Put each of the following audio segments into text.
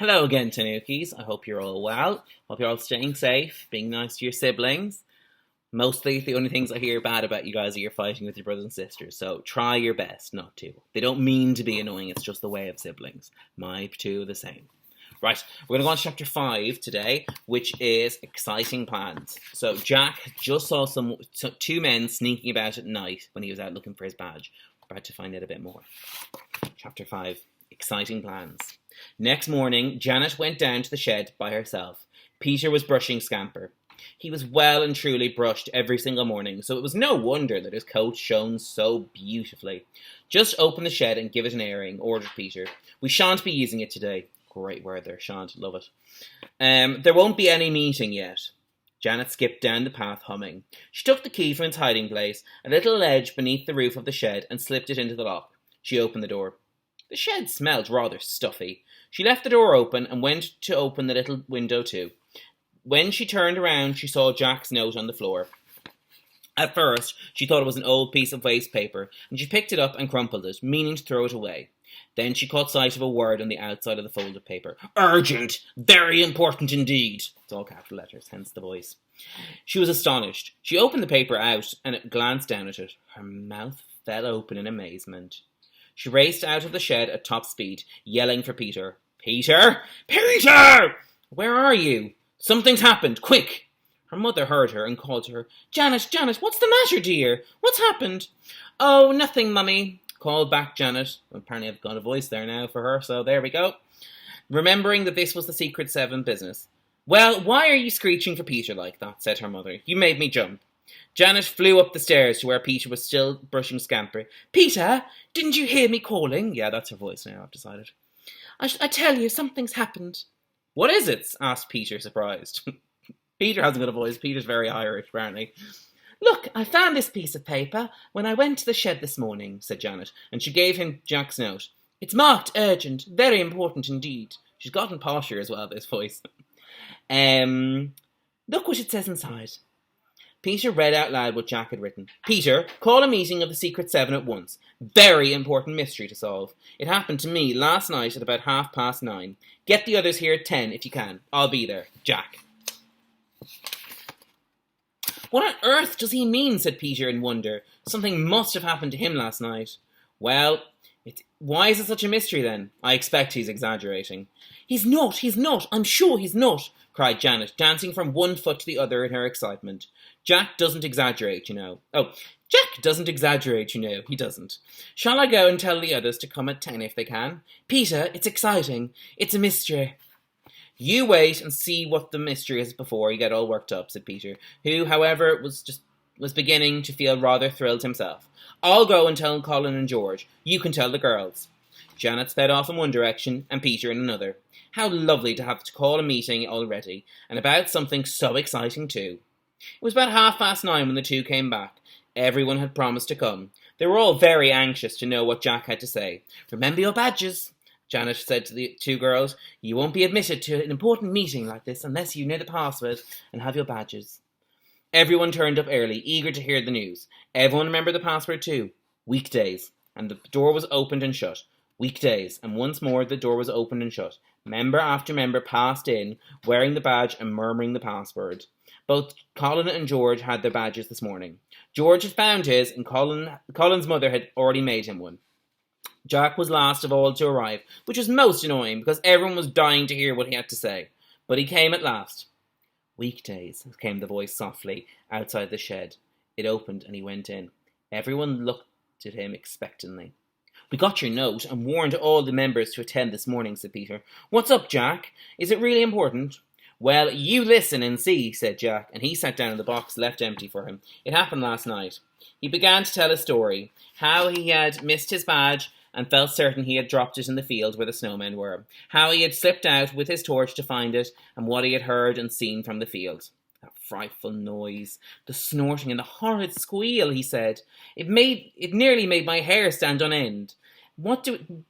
Hello again, Tanukis. I hope you're all well. Hope you're all staying safe, being nice to your siblings. Mostly, the only things I hear bad about you guys are you're fighting with your brothers and sisters, so try your best not to. They don't mean to be annoying, it's just the way of siblings. My two are the same. Right, we're going to go on to chapter 5 today, which is exciting plans. So Jack just saw two men sneaking about at night when he was out looking for his badge. We're about to find out a bit more. Chapter 5, exciting plans. Next morning, Janet went down to the shed by herself. Peter was brushing Scamper. He was well and truly brushed every single morning, so it was no wonder that his coat shone so beautifully. Just open the shed and give it an airing, ordered Peter. We shan't be using it today. Great word there, shan't. Love it. There won't be any meeting yet. Janet skipped down the path, humming. She took the key from its hiding place, a little ledge beneath the roof of the shed, and slipped it into the lock. She opened the door. The shed smelled rather stuffy. She left the door open and went to open the little window too. When she turned around, she saw Jack's note on the floor. At first, she thought it was an old piece of waste paper, and she picked it up and crumpled it, meaning to throw it away. Then she caught sight of a word on the outside of the folded paper. Urgent! Very important indeed! It's all capital letters, hence the voice. She was astonished. She opened the paper out and glanced down at it. Her mouth fell open in amazement. She raced out of the shed at top speed, yelling for Peter. Peter! Peter! Where are you? Something's happened. Quick! Her mother heard her and called to her. Janet, what's the matter, dear? What's happened? Oh, nothing, Mummy, called back Janet. Apparently I've got a voice there now for her, so there we go. Remembering that this was the Secret 7 business. Well, why are you screeching for Peter like that? Said her mother. You made me jump. Janet flew up the stairs to where Peter was still brushing Scamper. Peter, didn't you hear me calling? Yeah, that's her voice now, I've decided. I tell you, something's happened. What is it? Asked Peter, surprised. Peter hasn't got a voice. Peter's very Irish, apparently. Look, I found this piece of paper when I went to the shed this morning, said Janet, and she gave him Jack's note. It's marked urgent, very important indeed. She's gotten posher as well, this voice. Look what it says inside. Peter read out loud what Jack had written. Peter, call a meeting of the Secret 7 at once. Very important mystery to solve. It happened to me last night at about 9:30. Get the others here at 10 if you can. I'll be there. Jack. What on earth does he mean? Said Peter in wonder. Something must have happened to him last night. Well, why is it such a mystery then? I expect he's exaggerating. He's not. I'm sure he's not, cried Janet, dancing from one foot to the other in her excitement. Jack doesn't exaggerate, you know. Oh, Jack doesn't exaggerate, you know. He doesn't. Shall I go and tell the others to come at 10 if they can? Peter, it's exciting. It's a mystery. You wait and see what the mystery is before you get all worked up, said Peter, who, however, was beginning to feel rather thrilled himself. I'll go and tell Colin and George. You can tell the girls. Janet sped off in one direction and Peter in another. How lovely to have to call a meeting already, and about something so exciting too. It was about 9:30 when the two came back. Everyone had promised to come. They were all very anxious to know what Jack had to say. Remember your badges, Janet said to the two girls. You won't be admitted to an important meeting like this unless you know the password and have your badges. Everyone turned up early, eager to hear the news. Everyone remembered the password too. Weekdays. And the door was opened and shut. Weekdays. And once more the door was opened and shut. Member after member passed in, wearing the badge and murmuring the password. Both Colin and George had their badges this morning. George had found his, and Colin's mother had already made him one. Jack was last of all to arrive, which was most annoying because everyone was dying to hear what he had to say. But he came at last. Weekdays, came the voice softly outside the shed. It opened and he went in. Everyone looked at him expectantly. We got your note and warned all the members to attend this morning, said Peter. What's up, Jack? Is it really important? Well, you listen and see, said Jack, and he sat down in the box left empty for him. It happened last night. He began to tell a story, how he had missed his badge and felt certain he had dropped it in the field where the snowmen were, how he had slipped out with his torch to find it, and what he had heard and seen from the field. That frightful noise, the snorting and the horrid squeal, he said. It nearly made my hair stand on end. Why did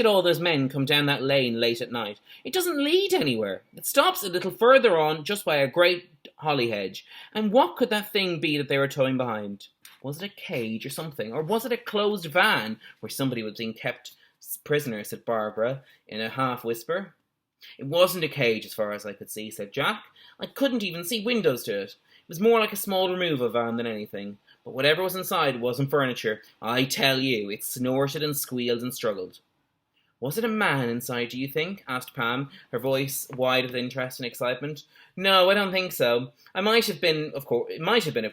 all those men come down that lane late at night? It doesn't lead anywhere. It stops a little further on, just by a great holly hedge. And what could that thing be that they were towing behind? Was it a cage or something? Or was it a closed van where somebody was being kept Prisoner, said Barbara, in a half-whisper. It wasn't a cage as far as I could see, said Jack. I couldn't even see windows to it. It was more like a small removal van than anything. But whatever was inside wasn't furniture. I tell you, it snorted and squealed and struggled. Was it a man inside, do you think? Asked Pam, her voice wide with interest and excitement. No, I don't think so. It might have been, of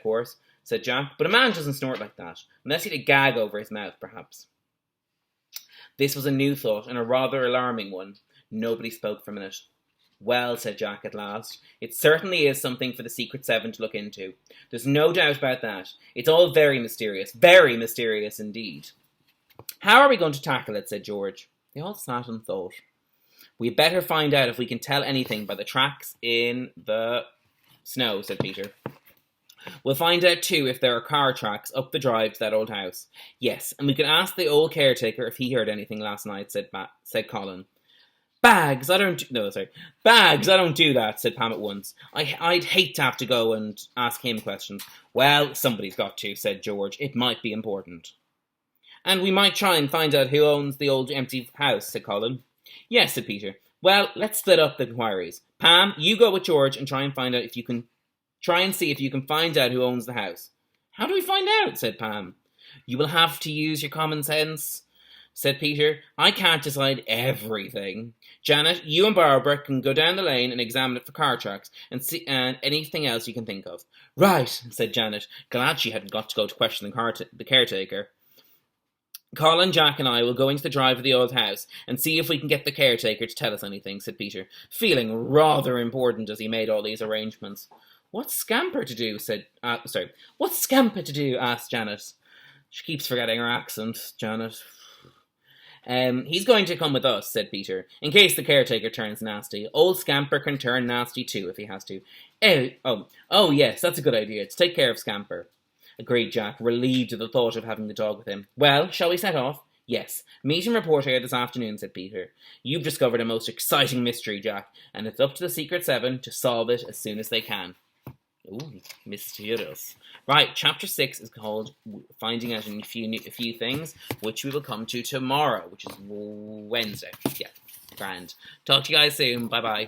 course, said Jack, but a man doesn't snort like that, unless he had a gag over his mouth, perhaps. This was a new thought, and a rather alarming one. Nobody spoke for a minute. Well, said Jack at last, it certainly is something for the Secret Seven to look into. There's no doubt about that. It's all very mysterious indeed. How are we going to tackle it, said George. They all sat and thought. We'd better find out if we can tell anything by the tracks in the snow, said Peter. We'll find out, too, if there are car tracks up the drive to that old house. Yes, and we can ask the old caretaker if he heard anything last night, said Colin. Bags, I don't do that, said Pam at once. I'd hate to have to go and ask him questions. Well, somebody's got to, said George. It might be important. And we might try and find out who owns the old empty house, said Colin. Yes, said Peter. Well, let's split up the inquiries. Pam, you go with George and try and see if you can find out who owns the house. How do we find out? Said Pam. You will have to use your common sense, said Peter. I can't decide everything. Janet, you and Barbara can go down the lane and examine it for car tracks and anything else you can think of. Right, said Janet, glad she hadn't got to go to question the caretaker. Colin, Jack and I will go into the drive of the old house and see if we can get the caretaker to tell us anything, said Peter, feeling rather important as he made all these arrangements. What's Scamper to do, asked Janet. She keeps forgetting her accent, Janet. He's going to come with us, said Peter, in case the caretaker turns nasty. Old Scamper can turn nasty too if he has to. Oh, yes, that's a good idea, to take care of Scamper. Agreed Jack, relieved at the thought of having the dog with him. Well, shall we set off? Yes. Meet and report here this afternoon, said Peter. You've discovered a most exciting mystery, Jack, and it's up to the Secret Seven to solve it as soon as they can. Ooh, mysterious. Right, chapter 6 is called Finding Out a Few Things, which we will come to tomorrow, which is Wednesday. Yeah, grand. Talk to you guys soon. Bye-bye.